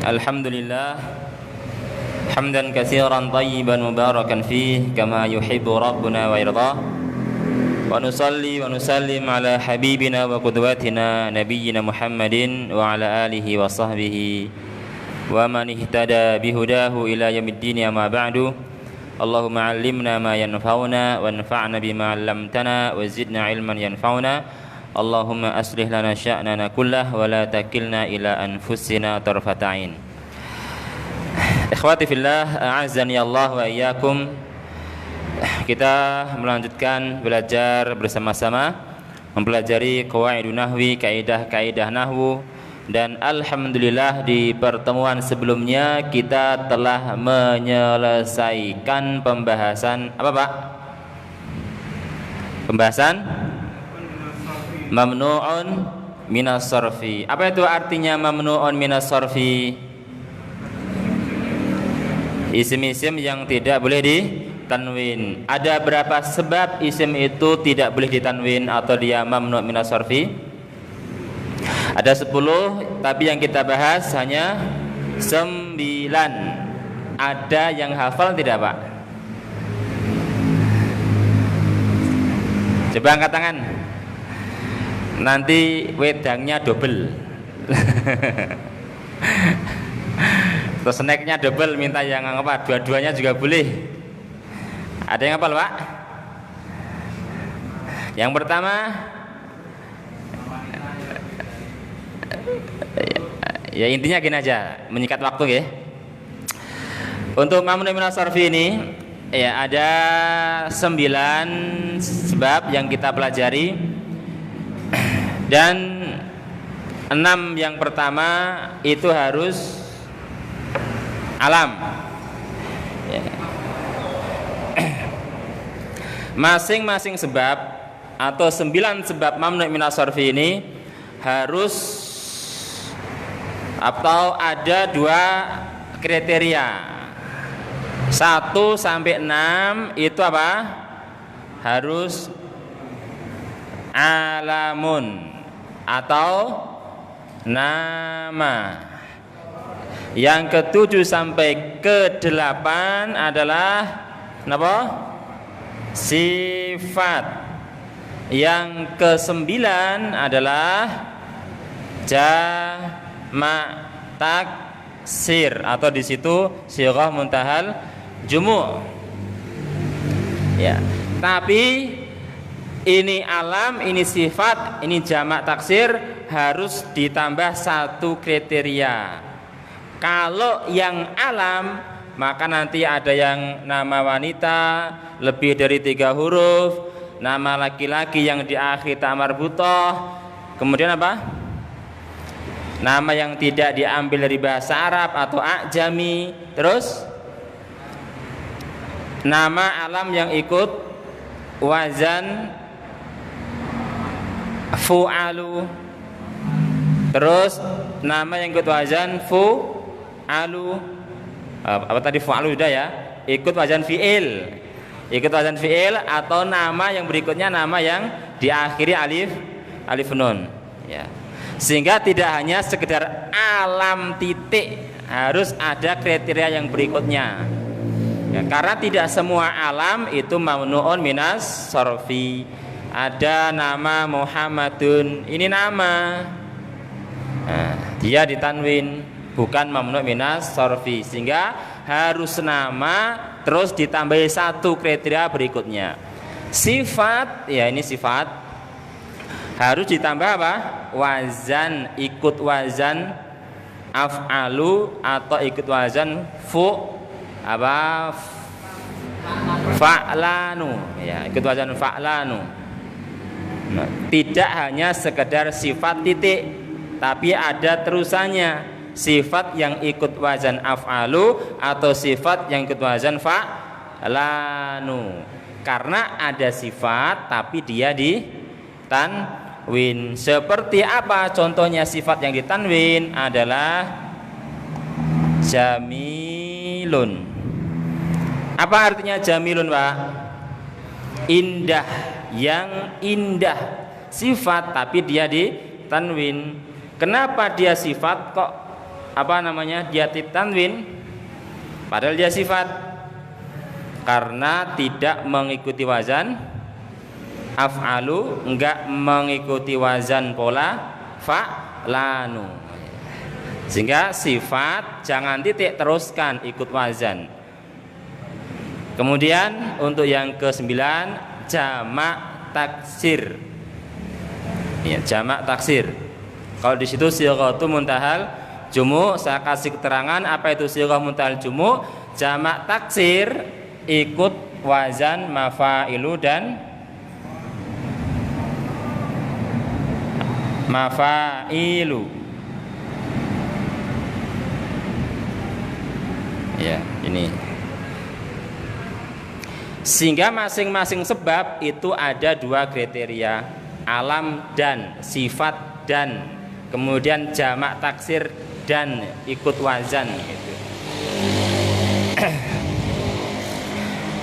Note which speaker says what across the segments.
Speaker 1: Alhamdulillah hamdan katsiran thayyiban mubarakan fih kama yuhibbu rabbuna wa yardah. Wa nusalli wa nusallim ala habibina wa qudwatina nabiyyina Muhammadin wa ala alihi wa sahbihi wa man ihtada bihudahu ila yaumiddin amma ba'du. Allahumma 'allimna ma yanfa'una wanfa'na bima 'allamtana wa zidna 'ilman yanfa'una. Allahumma aslih lana sya'nana kullah wa la takilna ila anfusina tarfata 'ain. Ikhwati fillah, a'azzani Allah wa iyyakum. Kita melanjutkan belajar bersama-sama mempelajari qawaidun nahwi, kaidah-kaidah nahwu, dan alhamdulillah di pertemuan sebelumnya kita telah menyelesaikan pembahasan apa, Pak? Pembahasan mamnu'un minas sarfi. Apa itu artinya mamnu'un minas sarfi? Isim-isim yang tidak boleh ditanwin. Ada berapa sebab isim itu tidak boleh ditanwin atau dia mamnu' minas sarfi? Ada 10, tapi yang kita bahas hanya 9. Ada yang hafal tidak, Pak? Coba angkat tangan. Nanti wedangnya double. Terus snacknya double, minta yang apa? Dua-duanya juga boleh. Ada yang hafal, Pak? Yang pertama, ya intinya gini aja, menyikat waktu ya. Untuk mamnu' minas sarfi ini ya ada 9 sebab yang kita pelajari. Dan 6 yang pertama itu harus alam. Masing-masing sebab atau 9 sebab mamnu' minas sarfi ini harus atau ada 2 kriteria. 1 sampai 6 itu apa? Harus alamun atau nama. Yang ke-7 sampai ke-8 adalah apa? Sifat. Yang ke-9 adalah jamak taksir atau di situ sighah muntahal jumu'. Ya. Tapi ini alam, ini sifat, ini jamak taksir harus ditambah 1 kriteria. Kalau yang alam, maka nanti ada yang nama wanita lebih dari 3 huruf, nama laki-laki yang di akhir ta marbutah, kemudian apa? Nama yang tidak diambil dari bahasa Arab atau ajami, terus nama alam yang ikut wazan fu'alu, terus nama yang ikut wazan fu'alu, apa tadi fu'alu sudah ya, ikut wazan fi'il, atau nama yang berikutnya nama yang diakhiri alif nun ya. Sehingga tidak hanya sekedar alam titik, harus ada kriteria yang berikutnya ya, karena tidak semua alam itu mamnu'un minas sarfi. Ada nama Muhammadun, ini nama, nah, dia ditanwin, bukan mamnu' minas sarfi, sehingga harus nama terus ditambahi 1 kriteria berikutnya. Sifat, ya ini sifat harus ditambah apa? Wazan, ikut wazan af'alu atau ikut wazan apa? Fa'lanu, ya ikut wazan fa'lanu. Nah, tidak hanya sekedar sifat titik, tapi ada terusannya, sifat yang ikut wazan af'alu atau sifat yang ikut wazan fa'lanu. Karena ada sifat tapi dia ditanwin. Seperti apa contohnya sifat yang ditanwin? Adalah jamilun. Apa artinya jamilun, Pak? Indah, yang indah. Sifat tapi dia ditanwin. Kenapa dia sifat kok dia tanwin padahal dia sifat, karena tidak mengikuti wazan af'alu, enggak mengikuti wazan pola fa'lanu, sehingga sifat jangan titik, teruskan ikut wazan. Kemudian untuk yang ke-9 jamak taksir. Ya, jamak taksir. Kalau di situ sighatu muntahal jumu, saya kasih keterangan apa itu sighah muntahal jumu. Jamak taksir ikut wazan mafailu dan mafailu. Ya, ini. Sehingga masing-masing sebab itu ada 2 kriteria, alam dan sifat, dan kemudian jamak taksir dan ikut wazan gitu.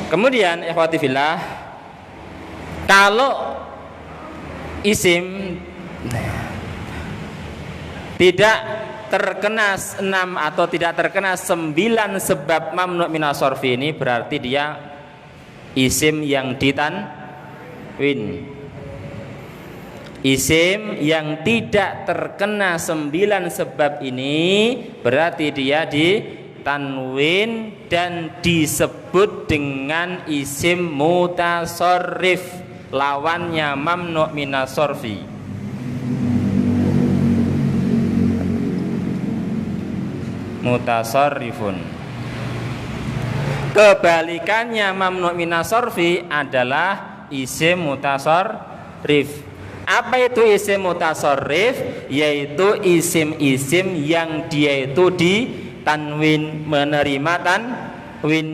Speaker 1: Kemudian ikhwati fillah, kalau isim tidak terkena 6 atau tidak terkena 9 sebab mamnu' minas sarfi, ini berarti dia isim yang ditanwin. Isim yang tidak terkena 9 sebab ini berarti dia ditanwin dan disebut dengan isim mutasarrif, lawannya mamnu' minas sarfi. Mutasarrifun. Kebalikannya mamnu' minas sarfi adalah isim mutasarrif. Apa itu isim mutasarrif? Yaitu isim-isim yang dia itu ditanwin, menerima tanwin.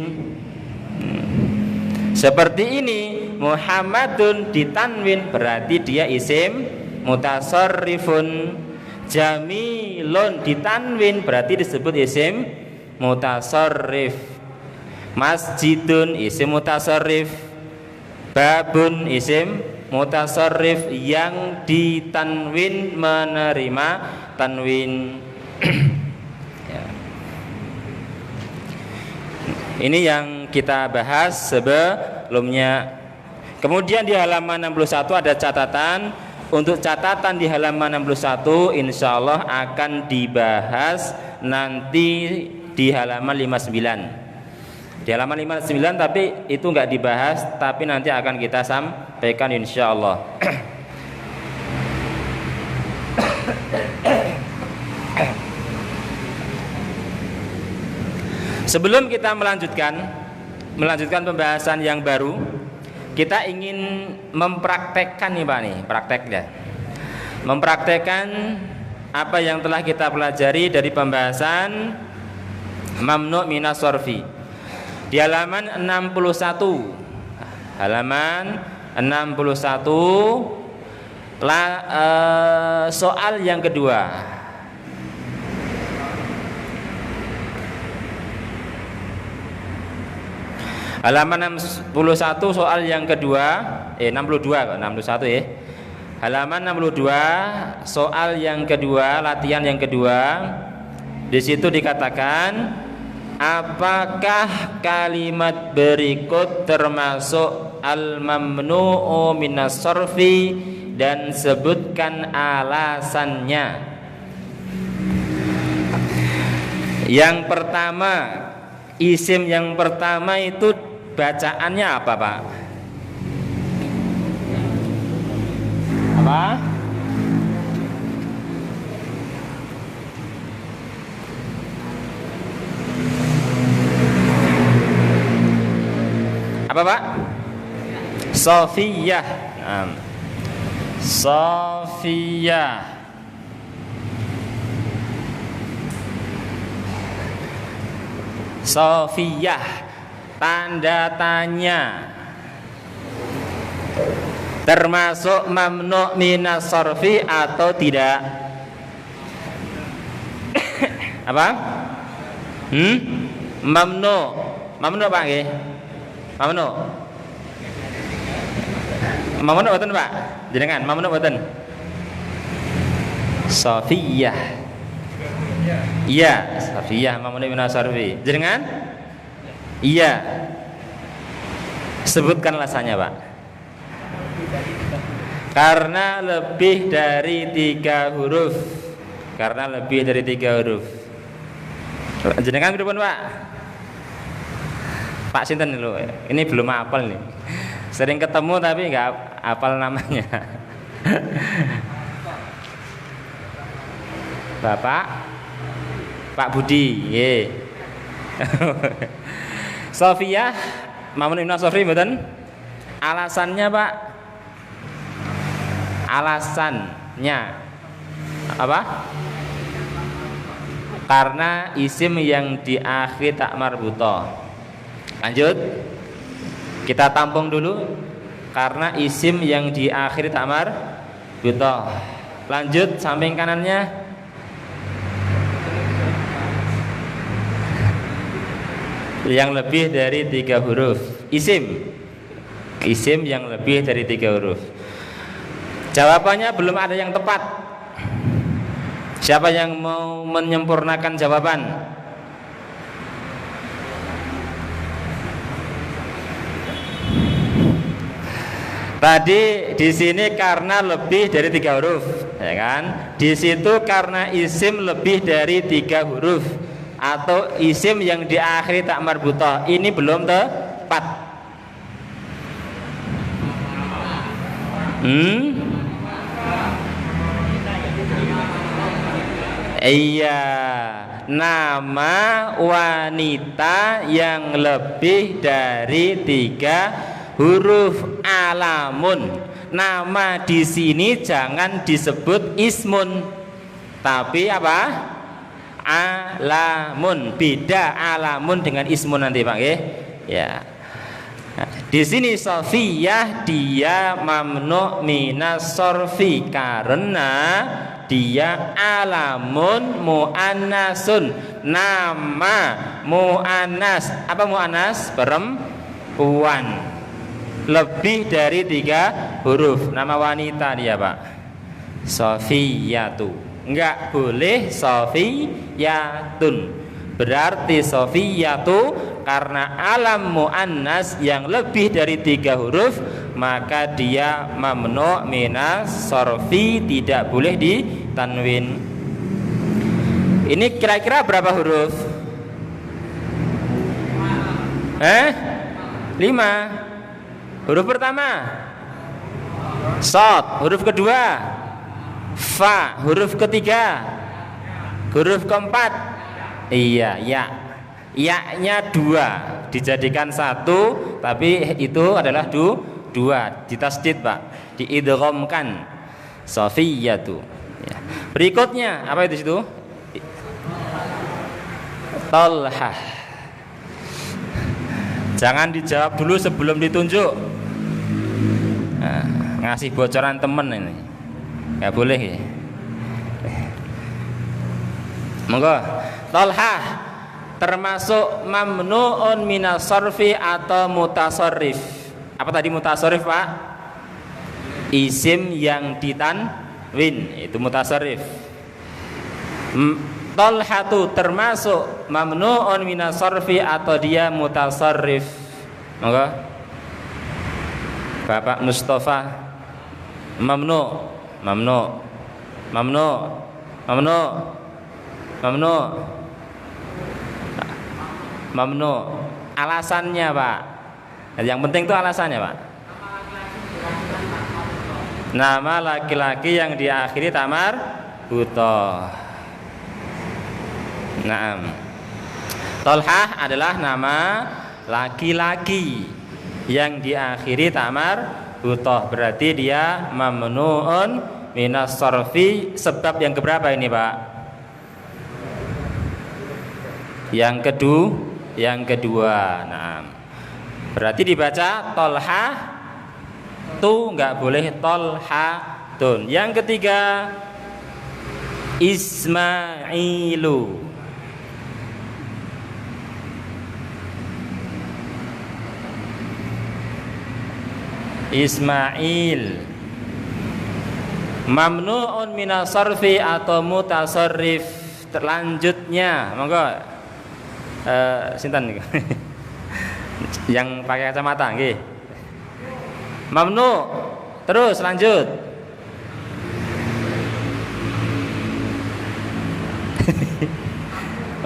Speaker 1: Seperti ini, Muhammadun ditanwin berarti dia isim mutasarrifun. Jamilun ditanwin berarti disebut isim mutasarrif. Masjidun isim mutasarrif, babun isim mutasarrif yang ditanwin menerima tanwin. Ya. Ini yang kita bahas sebelumnya. Kemudian di halaman 61 ada catatan. Untuk catatan di halaman 61 insya Allah akan dibahas nanti di halaman 59. Di halaman 59 tapi itu enggak dibahas, tapi nanti akan kita sampaikan insya Allah. Sebelum kita melanjutkan pembahasan yang baru, kita ingin mempraktekkan nih Pak nih, prakteknya. Mempraktekkan apa yang telah kita pelajari dari pembahasan mamnu' minas sarfi. Di halaman 61. Halaman 61 soal yang kedua. Halaman 61 soal yang kedua, 62 kok, 61 ya. Halaman 62 soal yang kedua, latihan yang kedua. Di situ dikatakan, apakah kalimat berikut termasuk al-mamnu'u minas sarfi dan sebutkan alasannya. Yang pertama, isim yang pertama itu bacaannya apa Pak? Apa? Apa Pak? Sofiyah. Sofiyah. Sofiyah. Tanda tanya. Termasuk mamnu' minas sarfi atau tidak? Apa? Mamnu'. Mamnu' Pak nggih? Mamnu. Mamnu boten Pak? Jenengan mamnu boten? Sofiyah. Iya, sarfiyah mamnu minas sarfi. Jenengan? Iya. Sebutkan alasannya, Pak. Karena lebih dari 3 huruf. Karena lebih dari 3 huruf. Jenengan pripun, Pak? Pak sinten lho. Ini belum hafal nih. Sering ketemu tapi nggak hafal namanya. Bapak Pak Budi, nggih. Sofiyah Mamun Ibnu Sofri mboten? Alasannya, Pak? Alasannya apa? Karena isim yang di akhir tak marbutoh. Lanjut. Kita tampung dulu. Karena isim yang di akhir tak marbutoh. Lanjut samping kanannya. Yang lebih dari 3 huruf. Isim yang lebih dari 3 huruf. Jawabannya belum ada yang tepat. Siapa yang mau menyempurnakan jawaban? Tadi di sini karena lebih dari 3 huruf, ya kan? Di situ karena isim lebih dari 3 huruf atau isim yang diakhiri tak marbutoh. Ini belum tepat. Iya, nama wanita yang lebih dari 3 huruf. Alamun. Nama di sini jangan disebut ismun, tapi apa? Alamun. Beda alamun dengan ismun nanti, Pak, nggih. Ya. Nah, di sini Sofiyah dia mamnu minas sorfi karena dia alamun muannasun, nama muannas. Apa muannas? Perempuan. Lebih dari 3 huruf. Nama wanita dia, Pak. Sofiyatu. Enggak boleh Sofiyatun. Berarti Sofiyatu karena alam muannas yang lebih dari 3 huruf, maka dia mamnu minas sorfi, tidak boleh ditanwin. Ini kira-kira berapa huruf? 5. Huruf pertama Shad, huruf kedua Fa, huruf ketiga, huruf keempat iya, ya. Ya-nya 2 dijadikan 1, tapi itu adalah 2 ditasdid, Pak, diidghamkan. Sofiyatu. Ya. Berikutnya apa itu situ? Tolha. Jangan dijawab dulu sebelum ditunjuk. Nah, ngasih bocoran temen ini nggak boleh ya. Monggo. Tolha termasuk mamnuun minas sorfi atau mutasarrif. Apa tadi mutasarrif, Pak? Isim yang ditanwin itu mutasarrif. Tolhatu termasuk mamnuun minas sorfi atau dia mutasarrif. Monggo. Bapak Mustafa. Mamnu. Alasannya, Pak. Yang penting itu alasannya, Pak. Nama laki-laki yang diakhiri tamar butoh. Naam. Tolhah adalah nama laki-laki yang diakhiri tamar butoh. Berarti dia mamnuun minas sorfi. Sebab yang keberapa ini, Pak? Yang kedua. Nah, berarti dibaca tolha tu, nggak boleh tolhatun. Yang ketiga Ismailu. Ismail mamnuun minas sarfi atau mutasarrif. Selanjutnya, monggo sinten niku? Yang pakai kacamata nggih. Mamnu. Terus lanjut.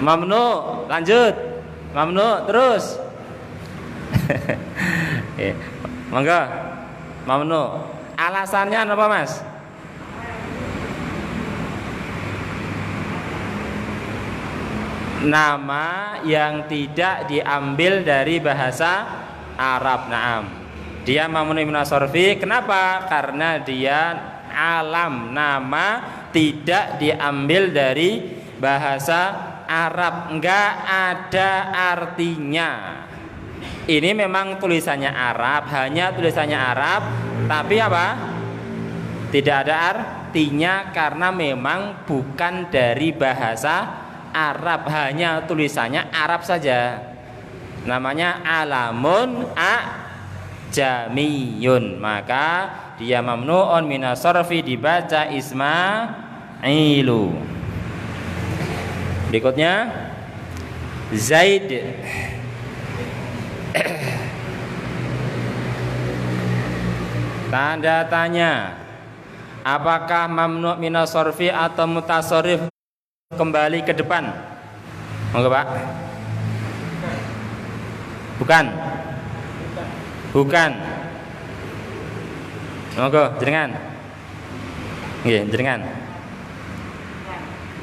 Speaker 1: Mamnu, lanjut. Mamnu, terus. Monggo. Mamnu. Alasannya apa, Mas? Nama yang tidak diambil dari bahasa Arab. Naam. Dia mamnu minas sarfi. Kenapa? Karena dia alam, nama tidak diambil dari bahasa Arab, enggak ada artinya. Ini memang tulisannya Arab, hanya tulisannya Arab, tapi apa? Tidak ada artinya karena memang bukan dari bahasa Arab, hanya tulisannya Arab saja. Namanya alamun jamiyun, maka dia mamnuun minas sarfi, dibaca Ismailu. Berikutnya Zaid. Tanda tanya, apakah mamnu minas sarfi atau mutasarrif kembali ke depan? Monggo Pak. Bukan. Bukan. Monggo jenengan. Nggih, jenengan.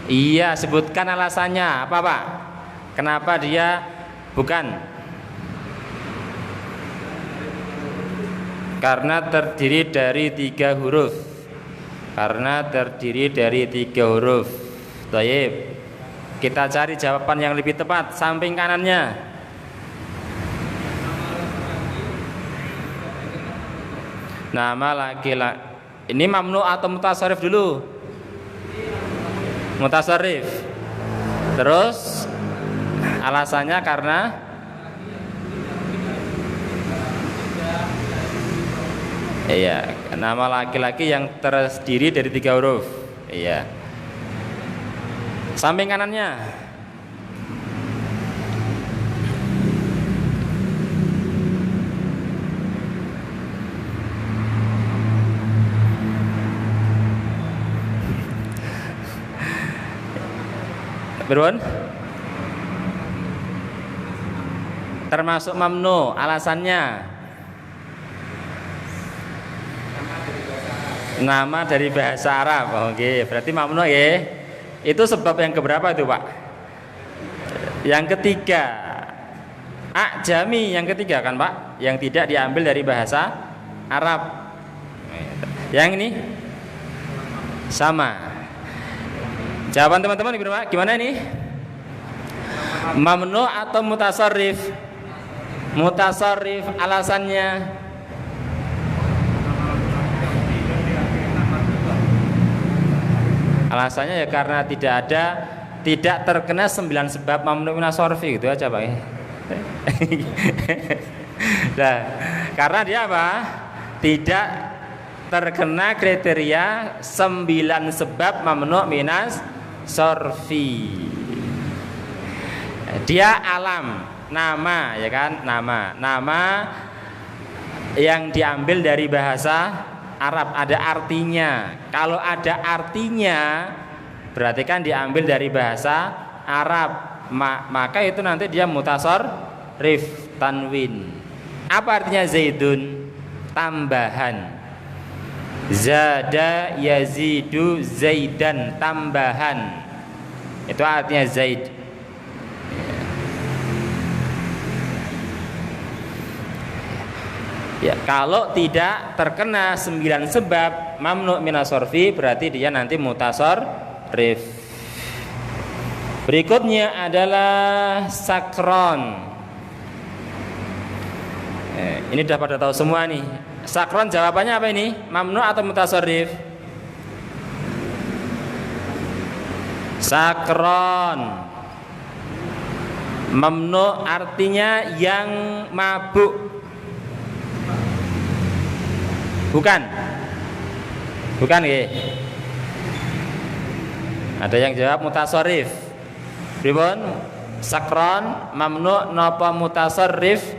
Speaker 1: Iya, sebutkan alasannya apa Pak? Kenapa dia bukan? Karena terdiri dari 3 huruf. Karena terdiri dari 3 huruf. Baik. Kita cari jawaban yang lebih tepat, samping kanannya. Nama laki-laki. Ini mamnu atau mutasarrif dulu? Mutasarrif. Terus alasannya karena iya, nama laki-laki yang terdiri dari 3 huruf. Iya. Samping kanannya. Berun? Termasuk mamnu, alasannya nama dari bahasa Arab. Oke, berarti mamnu ya. Itu sebab yang keberapa itu Pak? Yang ketiga. Ajami yang ketiga kan Pak? Yang tidak diambil dari bahasa Arab. Yang ini sama. Jawaban teman-teman Pak, gimana ini? Mamnu atau mutasarrif? Mutasarrif, alasannya alasannya ya karena tidak terkena 9 sebab mamnu minas sarfi, gitu aja Pak. Nah, karena dia apa? Tidak terkena kriteria 9 sebab mamnu minas sarfi. Dia alam, nama ya kan, nama yang diambil dari bahasa Arab, ada artinya. Kalau ada artinya berarti kan diambil dari bahasa Arab, maka itu nanti dia mutasarrif tanwin. Apa artinya zaidun? Tambahan. Zada yazidu zaidan, tambahan. Itu artinya zaid. Ya, kalau tidak terkena 9 sebab mamnu minas sarfi berarti dia nanti mutasarrif. Berikutnya adalah sakron. Ini sudah pada tahu semua nih. Sakron jawabannya apa ini? Mamnu atau mutasarrif? Sakron. Mamnu artinya yang mabuk. Bukan ya. Ada yang jawab mutasarrif. Pripun? Sakron mamnu napa mutasarrif?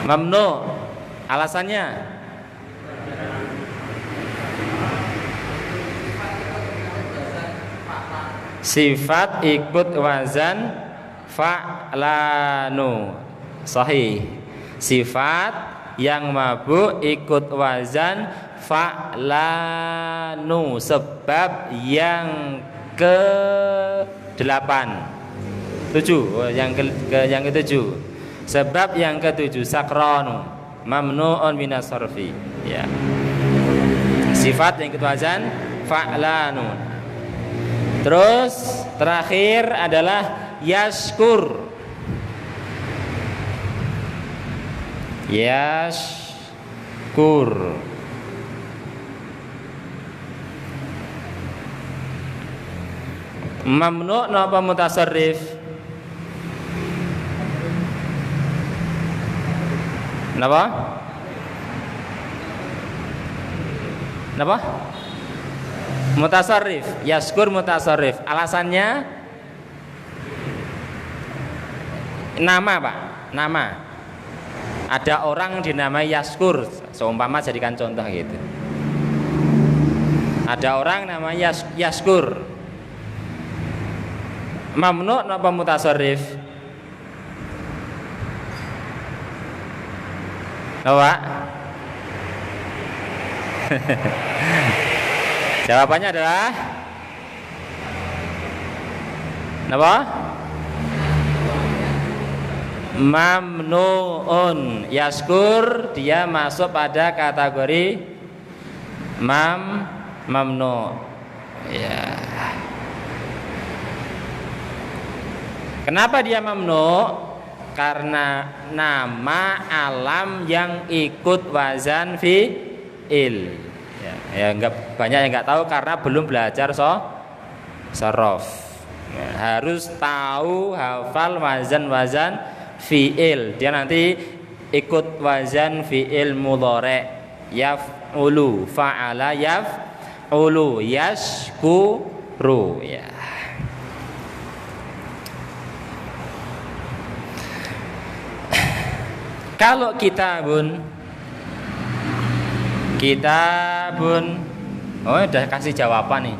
Speaker 1: Mamnu. Alasannya? Sifat ikut wazan fa'lanu. Sahih. Sifat yang mabuk ikut wazan fa'lanu, sebab yang ke-8 yang ke-7, sebab yang ke-7 sakronu mamnu'un minas sarfi, ya. Sifat yang ikut wazan fa'lanu. Terus terakhir adalah yaskur. Yaskur. Mamnu napa mutasarrif? Napa? Napa? Mutasarrif. Yaskur mutasarrif. Alasannya nama, Pak. Nama. Ada orang dinamai Yaskur, seumpama jadikan contoh gitu. Ada orang namanya Yaskur. Mamnu napa mutasarrif? Apa? Jawabannya adalah apa? Mamnuun. Yaskur dia masuk pada kategori mamnu. Ya. Kenapa dia mamnu? Karena nama alam yang ikut wazan fi'il. Ya enggak, banyak yang enggak tahu karena belum belajar sorof. Ya, harus tahu hafal wazan fi'il. Dia nanti ikut wazan fi'il mudhari', yaf'ulu, fa'ala yaf'ulu, yashkuru, ya. Kalau kitabun, oh udah kasih jawaban nih.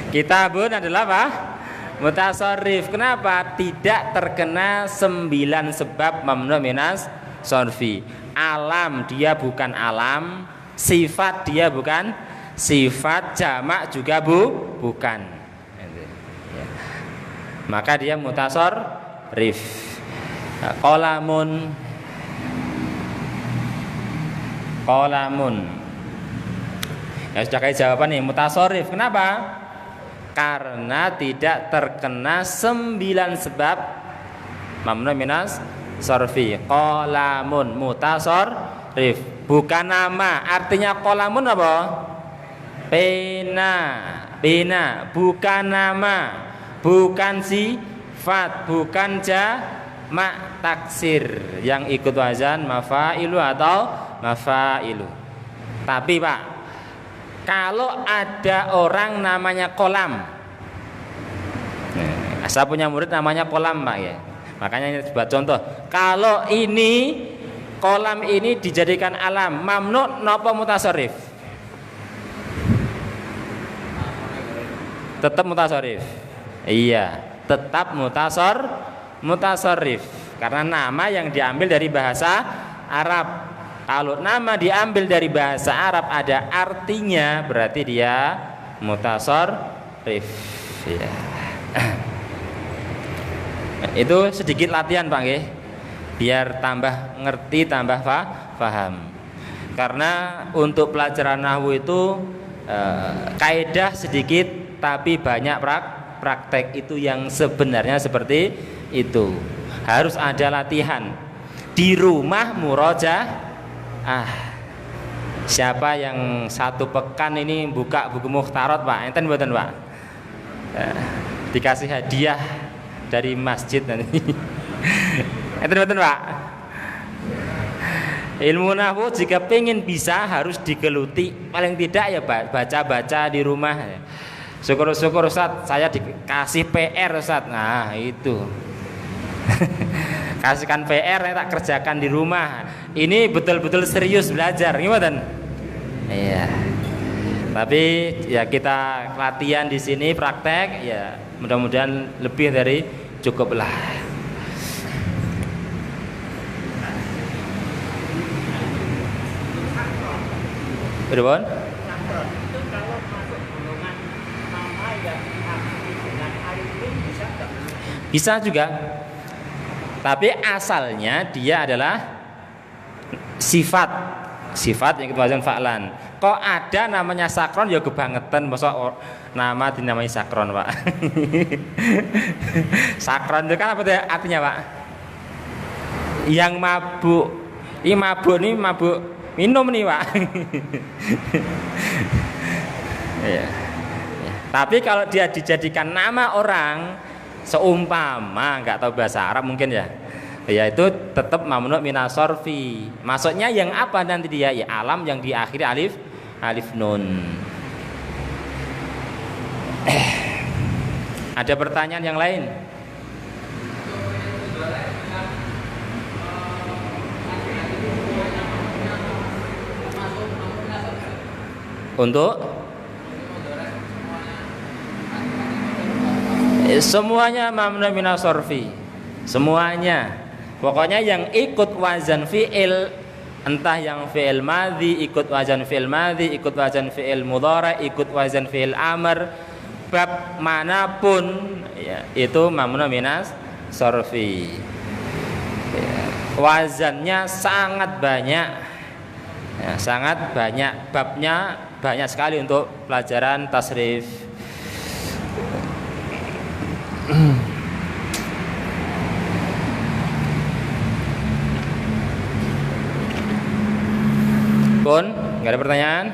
Speaker 1: Kitabun adalah apa? Mutasarrif. Kenapa? Tidak terkena 9 sebab mamnu minas sarfi. Alam dia bukan alam, sifat dia bukan sifat, jamak juga bukan. Maka dia mutasarrif. Qalamun. Ya sudah kayak jawaban nih, mutasarrif. Kenapa? Karena tidak terkena 9 sebab mamnu minas sarfi. Qalamun mutasarrif, bukan nama. Artinya qalamun apa? Pena, bukan nama, bukan sifat, bukan jamak taksir yang ikut wazan mafailu atau mafailu. Tapi Pak, kalau ada orang namanya kolam, saya punya murid namanya kolam, Pak, ya. Makanya ini buat contoh. Kalau ini kolam ini dijadikan alam, mamnu napa mutasarrif? Tetap mutasarrif. Iya, tetap mutasarrif karena nama yang diambil dari bahasa Arab. Kalau nama diambil dari bahasa Arab ada artinya, berarti dia mutasarrif, ya. Itu sedikit latihan, Pak, nggih. Biar tambah ngerti, tambah paham. Karena untuk pelajaran nahwu itu kaidah sedikit tapi banyak praktek, itu yang sebenarnya seperti itu. Harus ada latihan. Di rumah murojaah. Siapa yang 1 pekan ini buka buku Mukhtarat, Pak? Enten mboten, Pak? Dikasih hadiah dari masjid nanti. Enten mboten, Pak? Ilmu nahwu jika pengen bisa harus digeluti, paling tidak ya baca-baca di rumah. Syukur-syukur Ustaz, saya dikasih PR Ustaz. Nah, itu. Kasihkan PR yang tak kerjakan di rumah. Ini betul-betul serius belajar, gimana? Iya. Tapi ya kita latihan di sini praktek ya, mudah-mudahan lebih dari cukup lah. Berapa? Bisa juga. Tapi asalnya dia adalah sifat yang wazan fa'lan. Kok ada namanya sakron ya kebangetan, masa nama dinamai sakron, Pak. Sakron itu kan apa artinya, Pak? Yang mabuk. Ini mabuk nih, mabuk minum nih, Pak. Ya. Tapi kalau dia dijadikan nama orang, seumpama nggak tahu bahasa Arab mungkin ya, yaitu tetap mamnu minas sorfi. Maksudnya yang apa nanti dia? Ya alam yang diakhiri alif nun. Ada pertanyaan yang lain? Untuk semuanya mamnu minas sorfi, semuanya. Pokoknya yang ikut wazan fi'il, entah yang fi'il madhi ikut wazan fi'il madhi, ikut wazan fi'il mudhari, ikut wazan fi'il amr, bab manapun ya, itu mamnu minas sorfi ya. Wazannya sangat banyak ya, sangat banyak, babnya banyak sekali untuk pelajaran tasrif. Pun, nggak ada pertanyaan?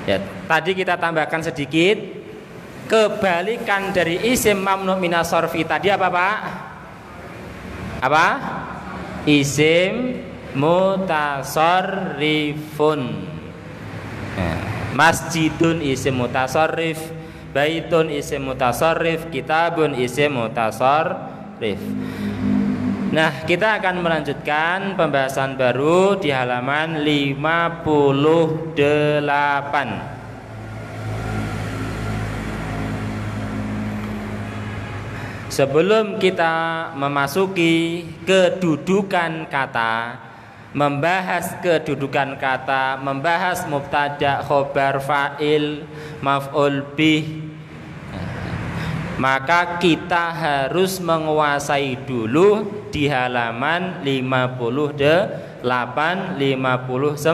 Speaker 1: Ya, tadi kita tambahkan sedikit kebalikan dari isim mamnu minas sorfi tadi apa, Pak? Apa? Isim mutasarrifun. Nah, masjidun isim mutasarrif, baitun isim mutasarrif, kitabun isim mutasarrif. Nah, kita akan melanjutkan pembahasan baru di halaman 58. Sebelum kita memasuki kedudukan kata, membahas kedudukan kata, membahas mubtada, khobar, fa'il, maf'ul bih, maka kita harus menguasai dulu di halaman 58, 59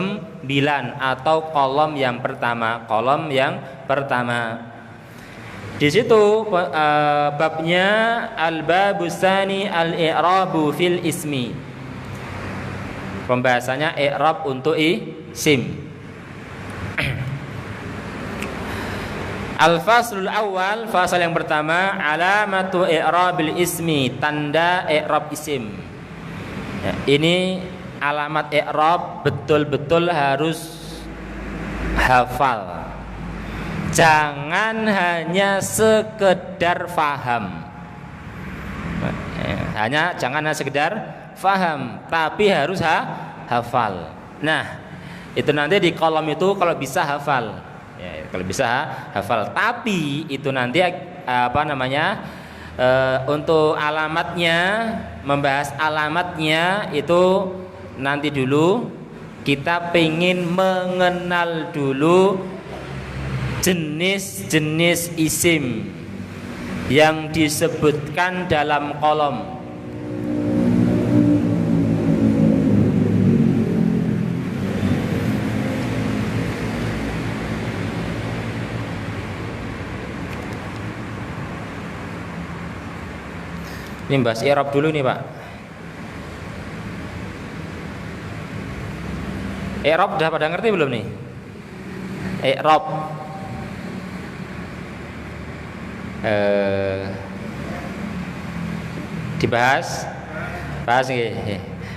Speaker 1: atau kolom yang pertama. Di situ babnya al-babus tsani al-i'rabu fil ismi. Pembahasannya i'rab untuk isim. Al-faslul awal, fasal yang pertama, alamatu i'rabil ismi, tanda i'rab isim. Ya, ini alamat i'rab betul-betul harus hafal. Jangan hanya sekedar faham. Jangan hanya sekedar faham, tapi harus hafal. Nah, itu nanti di kolom itu kalau bisa hafal. Ya, kalau bisa hafal. Tapi itu nanti untuk alamatnya, membahas alamatnya itu nanti dulu. Kita pengen mengenal dulu jenis-jenis isim yang disebutkan dalam kolom. Ini bahas i'rab dulu nih, Pak. I'rab udah pada ngerti belum nih? I'rab bahas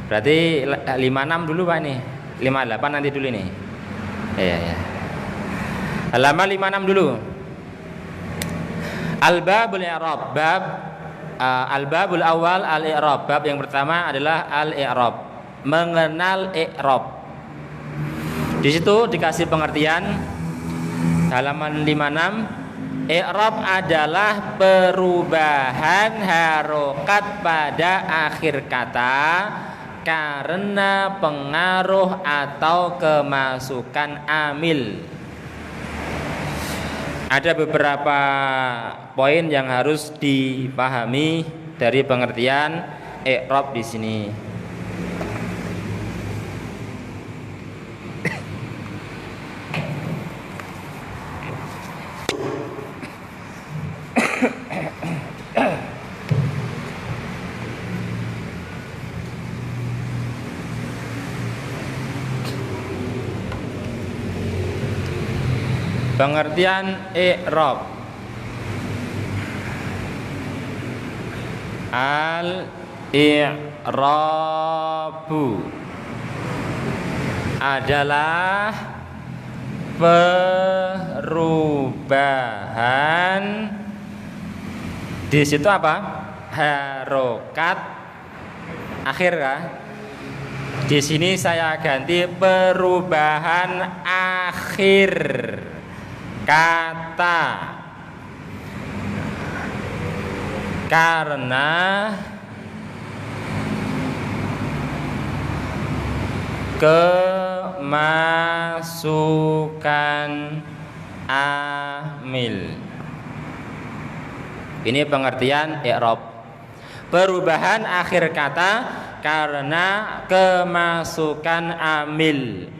Speaker 1: Berarti 56 dulu Pak nih. 58 nanti dulu nih. Iya ya. Halaman 56 dulu. Al-babul i'rab, al-babul awal al-i'rab. Bab yang pertama adalah al-i'rab, mengenal i'rab. Di situ dikasih pengertian halaman 56, i'rab adalah perubahan harokat pada akhir kata karena pengaruh atau kemasukan amil. Ada beberapa poin yang harus dipahami dari pengertian i'rab di sini. Pengertian i'rab. Al-i'rabu adalah perubahan, di situ apa? Harokat akhir kah? Di sini saya ganti perubahan akhir kata karena kemasukan amil. Ini pengertian i'rab. Perubahan akhir kata karena kemasukan amil.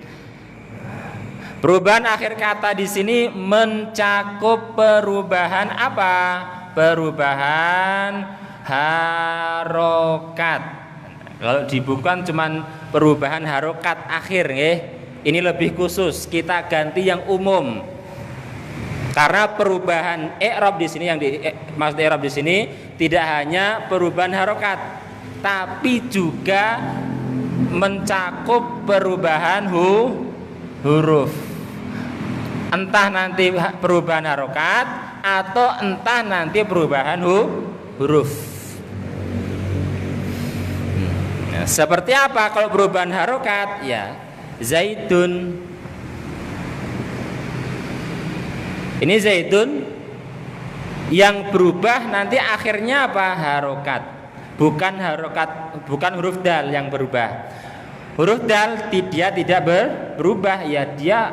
Speaker 1: Perubahan akhir kata di sini mencakup perubahan apa? Perubahan harokat. Kalau dibukan cuman perubahan harokat akhir, ini lebih khusus. Kita ganti yang umum. Karena perubahan i'rab di sini yang maksud i'rab di sini tidak hanya perubahan harokat, tapi juga mencakup perubahan huruf. Entah nanti perubahan harokat atau entah nanti perubahan huruf. Nah, seperti apa kalau perubahan harokat? Ya, zaitun. Ini zaitun yang berubah nanti akhirnya apa? Harokat. Bukan harokat, bukan huruf dal yang berubah. Huruf dal dia tidak berubah, ya dia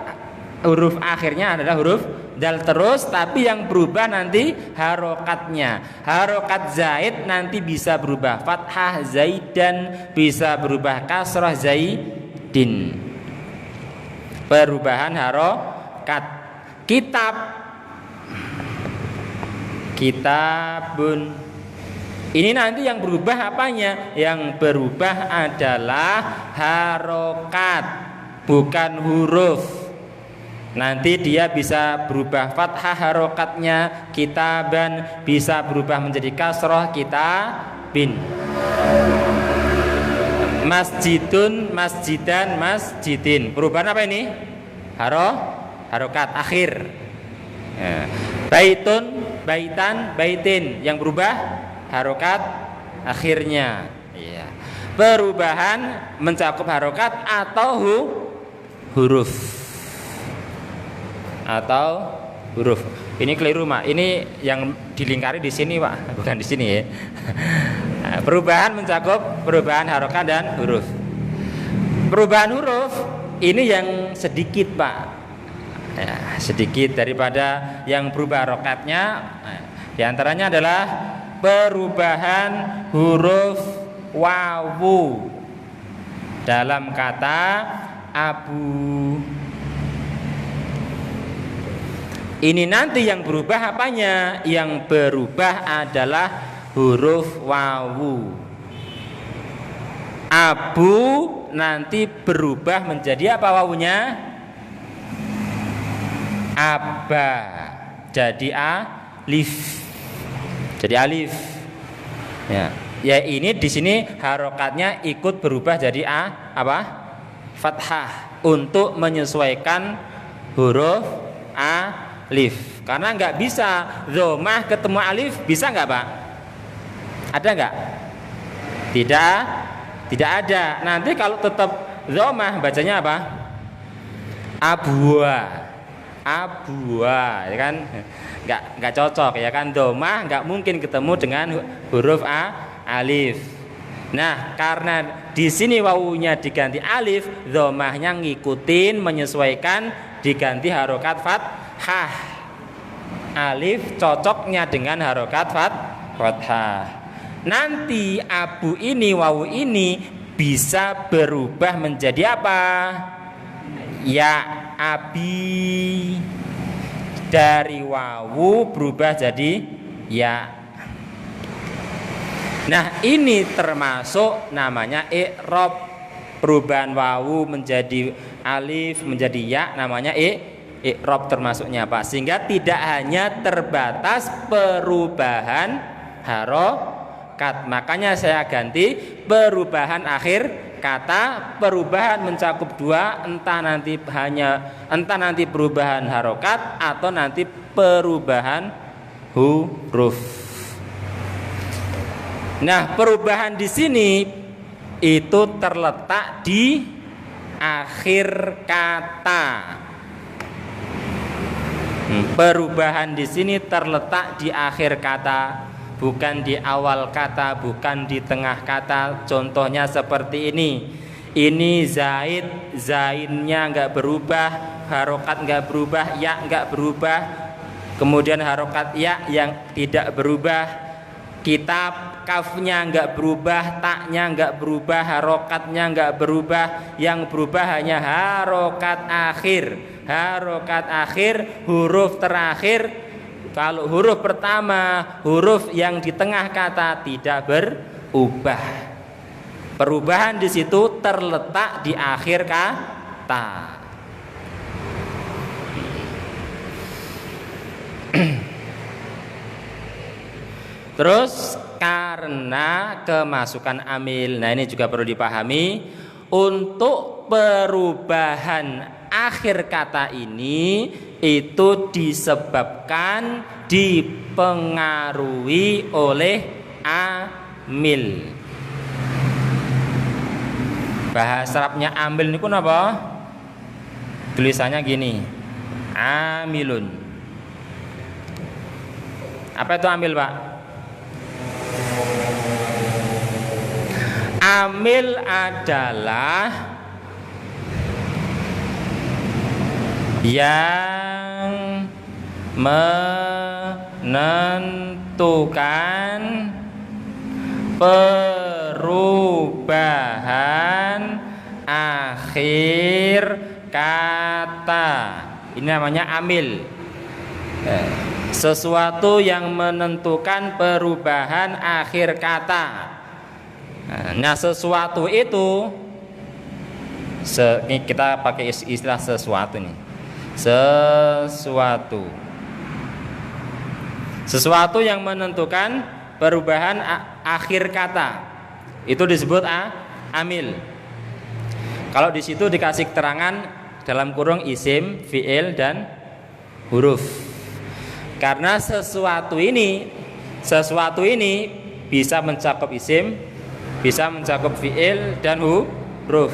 Speaker 1: huruf akhirnya adalah huruf dal terus, tapi yang berubah nanti harokatnya. Harokat zaid nanti bisa berubah fathah zaidan, bisa berubah kasrah zaidin. Perubahan harokat. Kitabun. Ini nanti yang berubah apanya? Yang berubah adalah harokat, bukan huruf. Nanti dia bisa berubah fathah harokatnya, kitaban, bisa berubah menjadi kasroh, kitabin. Masjidun, masjidan, masjidin. Perubahan apa ini? Harokat akhir. Ya. Baitun, baitan, baitin. Yang berubah harokat akhirnya. Ya. Perubahan mencakup harokat atau huruf. Atau huruf. Ini keliru, Mak. Ini yang dilingkari di sini, Pak, bukan di sini ya. Perubahan mencakup perubahan harokat dan huruf. Perubahan huruf ini yang sedikit, Pak. Ya, sedikit daripada yang berubah harokatnya. Di antaranya adalah perubahan huruf wawu dalam kata abu. Ini nanti yang berubah apanya? Yang berubah adalah huruf wawu. Abu nanti berubah menjadi apa wawunya? Aba. Jadi alif. Jadi alif. Ya. Ya ini di sini harokatnya ikut berubah jadi apa? Fathah untuk menyesuaikan huruf alif. Karena nggak bisa dhammah ketemu alif, bisa nggak Pak? Ada nggak? Tidak ada. Nanti kalau tetap dhammah bacanya apa? Abwa, ya kan? Nggak cocok ya kan? Dhammah nggak mungkin ketemu dengan huruf alif. Nah, karena di sini wawunya diganti alif, dhammahnya ngikutin menyesuaikan diganti harokat fathah. Alif cocoknya dengan harokat fathah. Nanti abu ini, wawu ini bisa berubah menjadi apa? Ya, abi. Dari wawu berubah jadi ya. Nah, ini termasuk namanya i'rab. Perubahan wawu menjadi alif menjadi ya namanya i'rab termasuknya Pak. Sehingga tidak hanya terbatas perubahan harokat. Makanya saya ganti perubahan akhir kata, perubahan mencakup dua, entah nanti perubahan harokat atau nanti perubahan huruf. Nah, perubahan di sini itu terletak di akhir kata. Perubahan di sini terletak di akhir kata, bukan di awal kata, bukan di tengah kata. Contohnya seperti ini. Ini zaid, zainnya nggak berubah, harokat nggak berubah, ya nggak berubah. Kemudian harokat ya yang tidak berubah. Kitab, kafnya nggak berubah, taknya nggak berubah, harokatnya nggak berubah. Yang berubah hanya harokat akhir. Harokat akhir, huruf terakhir. Kalau huruf pertama, huruf yang di tengah kata tidak berubah. Perubahan di situ terletak di akhir kata. Terus karena kemasukan amil. Nah, ini juga perlu dipahami. Untuk perubahan akhir kata ini itu disebabkan dipengaruhi oleh amil. Bahasa Arabnya amil ini pun apa? Tulisannya gini, amilun. Apa itu amil Pak? Amil adalah yang menentukan perubahan akhir kata. Ini namanya amil. Sesuatu yang menentukan perubahan akhir kata. Nah, sesuatu itu ini kita pakai istilah sesuatu nih. Sesuatu yang menentukan perubahan akhir kata itu disebut amil. Kalau di situ dikasih keterangan dalam kurung isim, fi'il dan huruf. Karena sesuatu ini bisa mencakup isim, bisa mencakup fi'il dan huruf.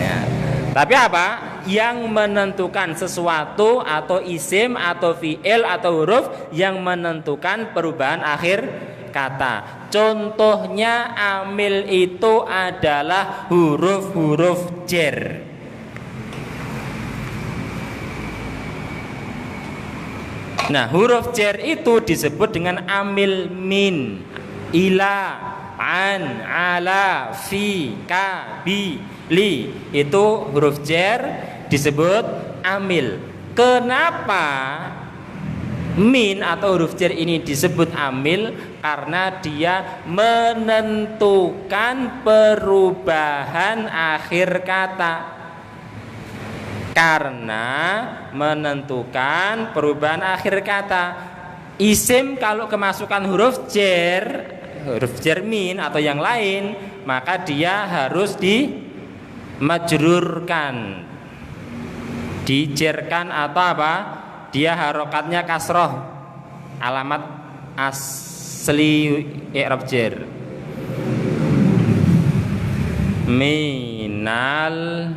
Speaker 1: Nah, tapi apa? Yang menentukan sesuatu atau isim atau fi'il atau huruf yang menentukan perubahan akhir kata. Contohnya amil itu adalah huruf-huruf jar. Nah, huruf jar itu disebut dengan amil min, ila, an, ala, fi, ka, bi, li. Itu huruf jar disebut amil. Kenapa min atau huruf jar ini disebut amil? Karena dia menentukan perubahan akhir kata. Karena menentukan perubahan akhir kata. Isim kalau kemasukan huruf jar huruf jermin atau yang lain, maka dia harus dimajrurkan, dijerkan atau apa? Dia harokatnya kasroh, alamat asli i'rab jer. Minal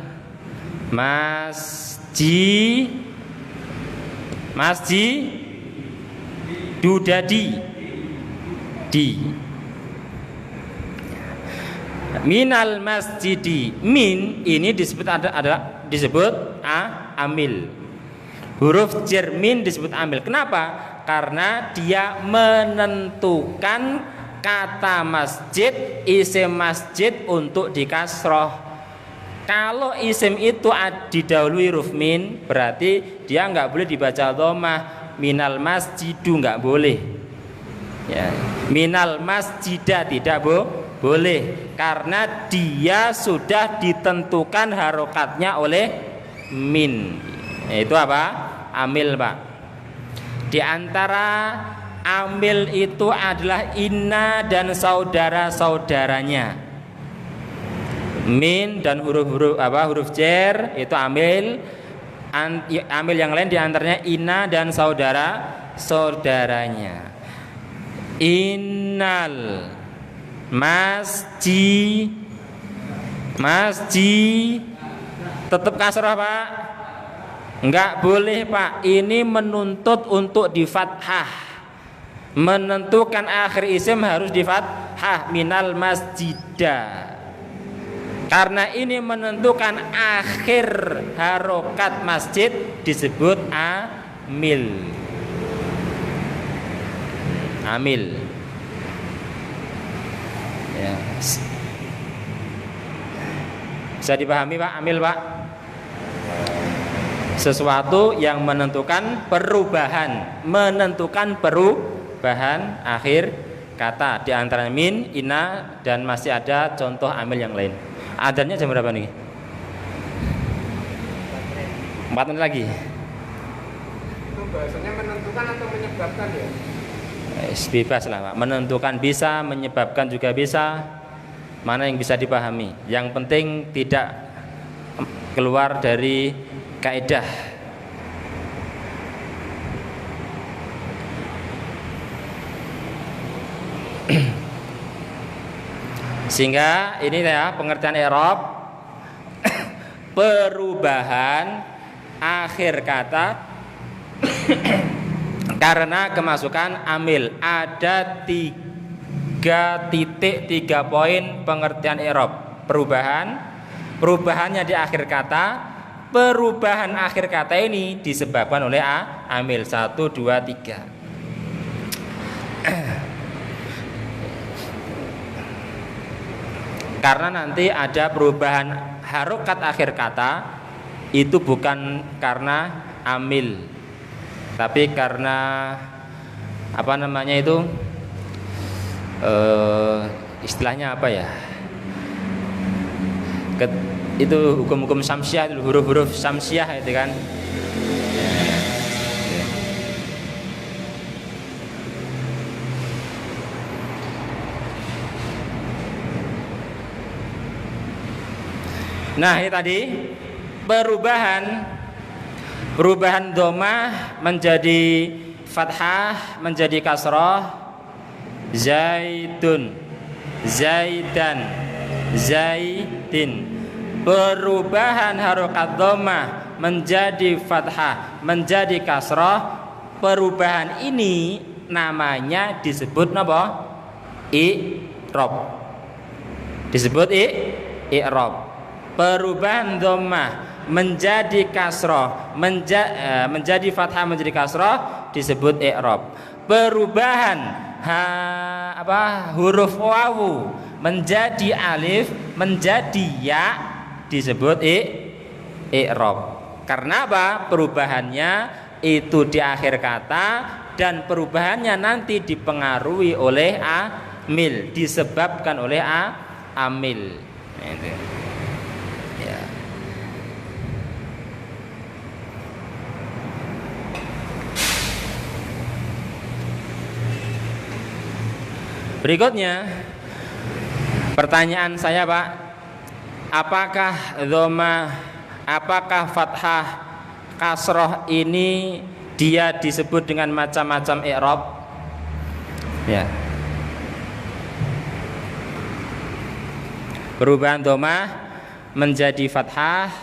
Speaker 1: masjid dudadi di minal masjidi. Min ini disebut ada disebut amil. Huruf jar min disebut amil. Kenapa? Karena dia menentukan kata masjid, isim masjid untuk dikasroh. Kalau isim itu didahului huruf min, berarti dia nggak boleh dibaca dhammah. Minal masjidu nggak boleh. Ya. Minal masjidah tidak boleh, karena dia sudah ditentukan harokatnya oleh min. Itu apa? Amil, Pak. Di antara amil itu adalah inna dan saudara-saudaranya. Min dan huruf jar itu amil. Amil yang lain diantaranya inna dan saudara-saudaranya. Innal masjid tetap kasrah, Pak. Enggak boleh, Pak. Ini menuntut untuk di fathah. Menentukan akhir isim harus di fathah. Minal masjidah. Karena ini menentukan akhir harokat masjid disebut amil. Amil. Ya. Bisa dipahami, Pak? Amil, Pak. Sesuatu yang menentukan perubahan akhir kata, di antara min, inna, dan masih ada contoh amil yang lain. Adanya jam berapa nih? 4 menit lagi.
Speaker 2: Itu bahasanya menentukan atau menyebabkan ya?
Speaker 1: Bebas lah, Pak. Menentukan bisa, menyebabkan juga bisa. Mana yang bisa dipahami. Yang penting tidak keluar dari kaidah. Sehingga ini ya pengertian i'rab perubahan akhir kata karena kemasukan amil. Ada 3 poin pengertian i'rab. Perubahannya di akhir kata. Perubahan akhir kata ini disebabkan oleh amil 1, 2, 3. Karena nanti ada perubahan harokat akhir kata itu bukan karena amil, tapi karena apa namanya itu istilahnya apa ya? Itu hukum-hukum samsiah, huruf-huruf samsiah itu kan. Nah, ini tadi perubahan dhammah menjadi fathah, menjadi kasrah. Zaidun, zaidan, zaidin. Perubahan harokat dhammah menjadi fathah, menjadi kasrah. Perubahan ini namanya disebut apa? I'rab. Disebut i'rab. Perubahan dhammah menjadi kasrah, menjadi fathah, menjadi kasrah disebut i'rab. Perubahan huruf wawu menjadi alif, menjadi ya disebut i'rab. Karena apa? Perubahannya itu di akhir kata dan perubahannya nanti dipengaruhi oleh amil, disebabkan oleh amil. Itu. Ya. Berikutnya, pertanyaan saya Pak, apakah dhamma, apakah fathah, kasroh ini dia disebut dengan macam-macam i'rab? Ya. Perubahan dhamma menjadi fathah,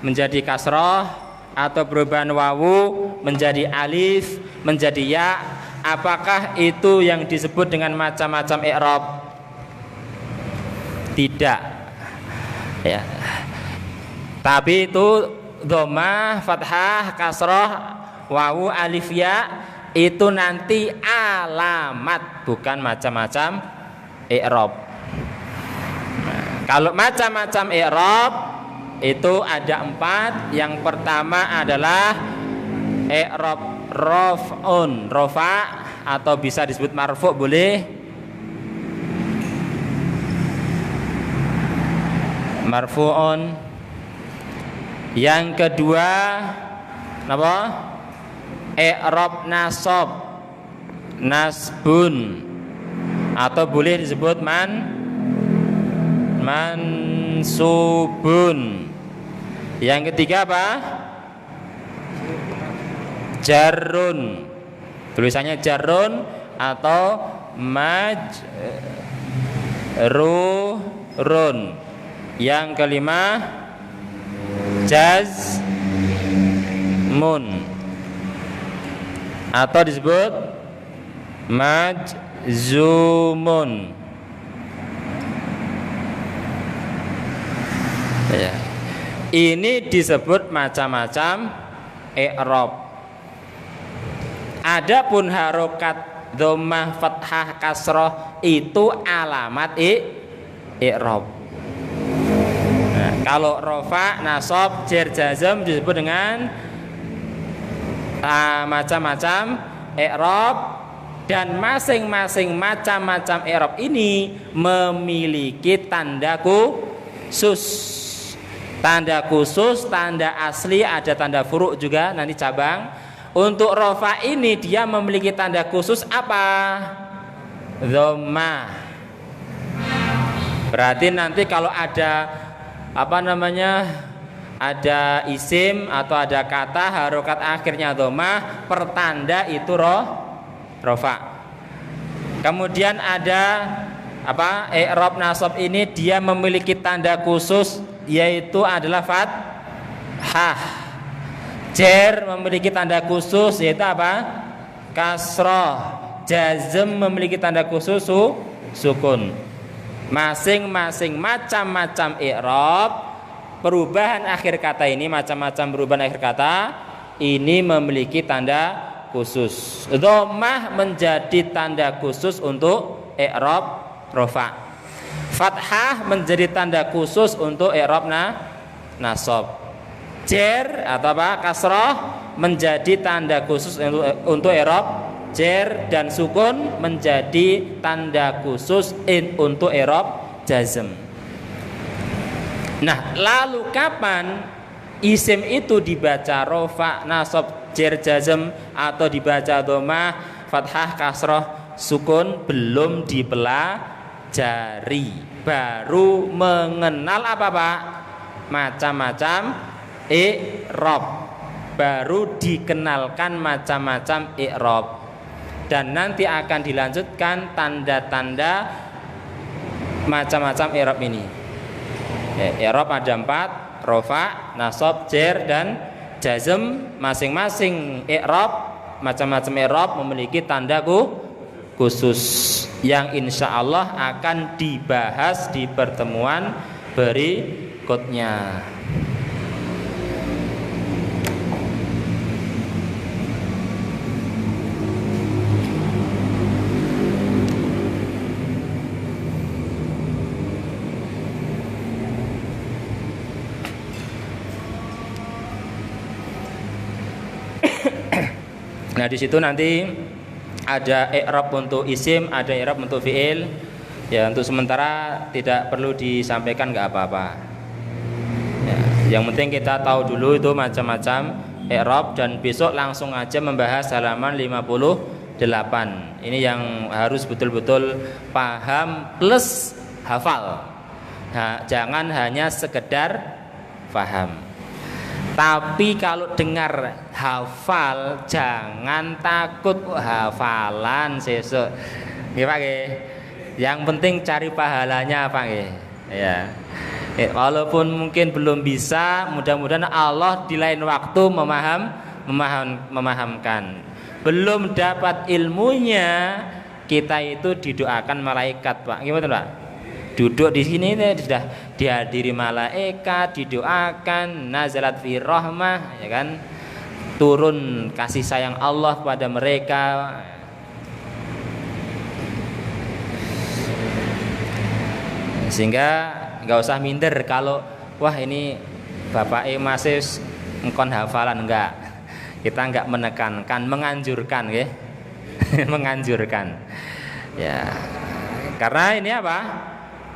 Speaker 1: menjadi kasroh, atau perubahan wawu menjadi alif, menjadi ya, apakah itu yang disebut dengan macam-macam i'rab? Tidak. Ya. Tapi itu dhamma, fathah, kasroh, wawu, alif, ya itu nanti alamat, bukan macam-macam i'rab. Nah, kalau macam-macam i'rab itu ada 4. Yang pertama adalah i'rab raf'un, rafa atau bisa disebut marfu' boleh. Marfu'un. Yang kedua apa? I'rab nasab, nasbun, atau boleh disebut mansubun. Yang ketiga apa? Jarrun, tulisannya jarrun atau majrurun. Yang kelima jazmun atau disebut majzumun. Ya. Ini disebut macam-macam i'rab. Adapun harokat dhammah, fathah, kasroh itu alamat i'rab. Nah, kalau rafa, nasab, jar, jazm disebut dengan macam-macam i'rab, dan masing-masing macam-macam i'rab ini memiliki tanda khusus. Tanda khusus, tanda asli, ada tanda furu' juga nanti cabang. Untuk rafa ini dia memiliki tanda khusus apa? Dhammah. Berarti nanti kalau ada ada isim atau ada kata harokat akhirnya dhammah, pertanda itu rafa. Kemudian ada i'rab nasab ini dia memiliki tanda khusus, yaitu adalah fathah. Jar memiliki tanda khusus, yaitu apa? Kasroh. Jazm memiliki tanda khusus sukun. Masing-masing macam-macam i'rab, perubahan akhir kata ini, macam-macam perubahan akhir kata ini memiliki tanda khusus. Dhammah menjadi tanda khusus untuk i'rab rafa. Fathah menjadi tanda khusus untuk i'rab nasab. Jar atau kasroh menjadi tanda khusus untuk i'rab jar, dan sukun menjadi tanda khusus untuk i'rab jazm. Nah, lalu kapan isim itu dibaca rafa, nasab, jar, jazm atau dibaca dhammah, fathah, kasroh, sukun? Belum dipelajari, baru mengenal apa Pak? Macam-macam i'rab, baru dikenalkan macam-macam i'rab, dan nanti akan dilanjutkan tanda-tanda macam-macam i'rab ini. I'rab ada 4, rafa, nasab, jar, dan jazm. Masing-masing i'rab, macam-macam i'rab memiliki tanda khusus yang insya Allah akan dibahas di pertemuan berikutnya. Nah, di situ nanti ada i'rab untuk isim, ada i'rab untuk fi'il. Ya, untuk sementara tidak perlu disampaikan, nggak apa-apa. Ya, yang penting kita tahu dulu itu macam-macam i'rab, dan besok langsung aja membahas halaman 57. 8. Ini yang harus betul-betul paham plus hafal. Nah, jangan hanya sekedar paham. Tapi kalau dengar hafal jangan takut hafalan sesuk. Nggih Pak nggih. Yang penting cari pahalanya Pak nggih. Ya. Walaupun mungkin belum bisa, mudah-mudahan Allah di lain waktu memahamkan. Belum dapat ilmunya, kita itu didoakan malaikat, Pak. Gimana, Pak? Duduk di sini sudah dihadiri malaikat, didoakan, nazalat fi rahmah, ya kan? Turun kasih sayang Allah kepada mereka. Sehingga nggak usah minder kalau wah ini Bapak masih ngkon hafalan, enggak. Kita enggak menekankan, menganjurkan ya. Menganjurkan. Ya. Karena ini apa?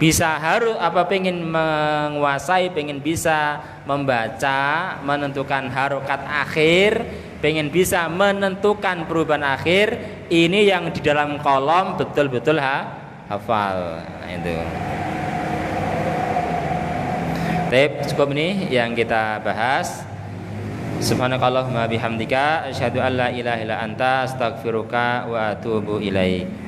Speaker 1: Bisa harus pengen menguasai, pengen bisa membaca, menentukan harokat akhir, pengen bisa menentukan perubahan akhir, ini yang di dalam kolom betul-betul hafal. Nah, itu. Baik, cukup ini yang kita bahas. Subhanakallahumma bihamdika asyhadu an la ilaha illa anta astaghfiruka wa atubu ilaik.